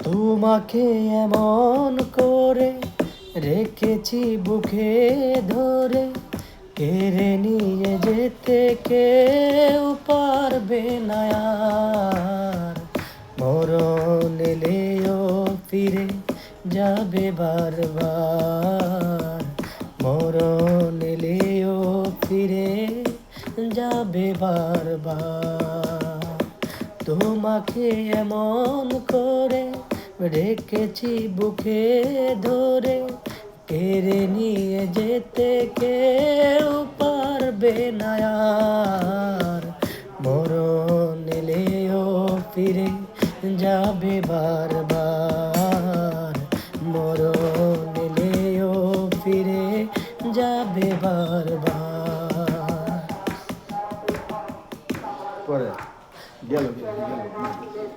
তোমাকে এমন করে রেখেছি বুকে ধরে, কেড়ে নিয়ে যেতে কেউ পারবে না আর। মরণ এলেও ফিরে যাবে বারবার, মরণ এলেও ফিরে যাবে বারবার। তোমাকে এমন করে রেখেছি বুকে ধরে, কেড়ে নিয়ে যেতে কেউ পারবে না আর। মরণ এলেও ফিরে যাবে বারবার, মরণ এলেও ফিরে যাবে বারবার। পরে গেল গেল গেল